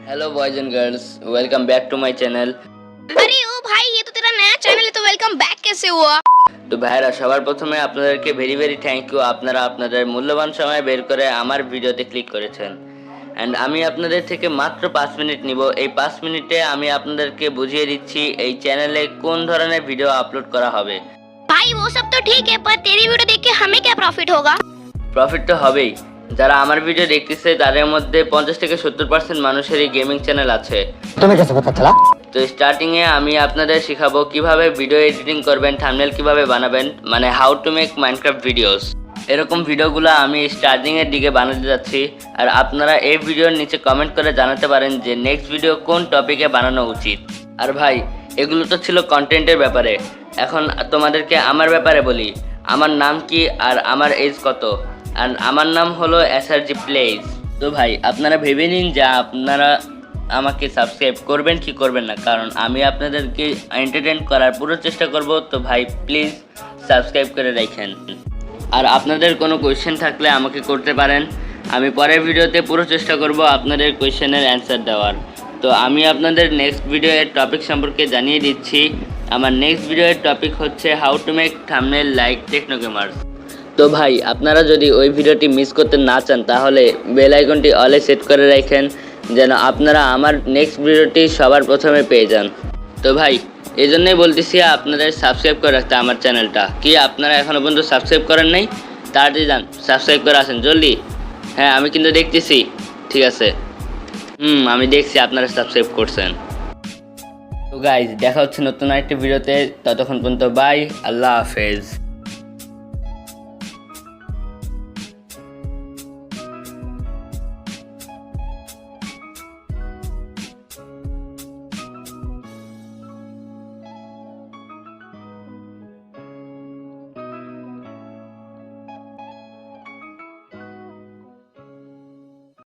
Hello boys and girls, welcome back to my channel. अरे ओ भाई, ये तो तेरा नया चैनल है, तो वेलकम बैक कैसे हुआ? তো ভাইরা সবার প্রথমে আপনাদেরকে ভেরি ভেরি থ্যাংক ইউ। আপনারা আপনাদের মূল্যবান সময় বের করে আমার ভিডিওতে ক্লিক করেছেন। এন্ড আমি আপনাদের থেকে মাত্র 5 মিনিট নিব। এই 5 মিনিটে আমি আপনাদেরকে বুঝিয়ে দিচ্ছি এই চ্যানেলে কোন ধরনের ভিডিও আপলোড করা হবে। भाई वो सब तो ठीक है, पर तेरी वीडियो देख के हमें क्या प्रॉफिट होगा? প্রফিট তো হবেই। যারা আমার ভিডিও দেখতেছে তাদের মধ্যে 50 থেকে 70% মানুষেরই গেমিং চ্যানেল আছে। तुम्हें कैसे पता चला? তো স্টার্টিং এ আমি আপনাদের শেখাবো কিভাবে ভিডিও এডিটিং করবেন, থাম্বনেল কিভাবে বানাবেন, মানে how to make Minecraft videos. এরকম ভিডিওগুলো আমি স্টার্টিং এর দিকে বানাতে যাচ্ছি। আর আপনারা এই ভিডিওর নিচে কমেন্ট করে জানাতে পারেন যে নেক্সট ভিডিও কোন টপিকে বানানো উচিত। আর ভাই, এগুলো তো ছিল কন্টেন্টের ব্যাপারে। এখন তোমাদেরকে আমার ব্যাপারে বলি। আমার নাম কি আর আমার এজ কত। আর আমার নাম হলো এসআরজি প্লেজ। তো ভাই, আপনারা ভেবে নিন যে আপনারা আমাকে সাবস্ক্রাইব করবেন কি করবেন না, কারণ আমি আপনাদেরকে এন্টারটেইন করার পুরো চেষ্টা করব। তো ভাই প্লিজ সাবস্ক্রাইব করে রাখেন। আর আপনাদের কোনো কোয়েশ্চেন থাকলে আমাকে করতে পারেন। আমি পরের ভিডিওতে পুরো চেষ্টা করব আপনাদের কোয়েশ্চেনের অ্যান্সার দেওয়ার। তো আমি আপনাদের নেক্সট ভিডিওর টপিক সম্পর্কে জানিয়ে দিচ্ছি। আমার নেক্সট ভিডিওর টপিক হচ্ছে how to make thumbnail like Techno Gamerz. তো ভাই, আপনারা যদি ওই ভিডিওটি মিস করতে না চান তাহলে বেল আইকনটি অলে সেট করে রাখেন, যেন আপনারা আমার নেক্সট ভিডিওটি সবার প্রথমে পেয়ে যান। তো ভাই, এই জন্যই বলতেছি আপনাদের সাবস্ক্রাইব করে রাখতে আমার চ্যানেলটা। কি আপনারা এখনও পর্যন্ত সাবস্ক্রাইব করেন নাই? তাড়াতাড়ি যান, সাবস্ক্রাইব করে আসেন জলদি। হ্যাঁ, আমি কিন্তু দেখতেছি। ঠিক আছে, আমি দেখছি আপনারা সাবস্ক্রাইব করছেন। তো গাইজ, দেখা হচ্ছে নতুন আরেকটি ভিডিওতে। ততক্ষণ পর্যন্ত বাই, আল্লাহ হাফেজ।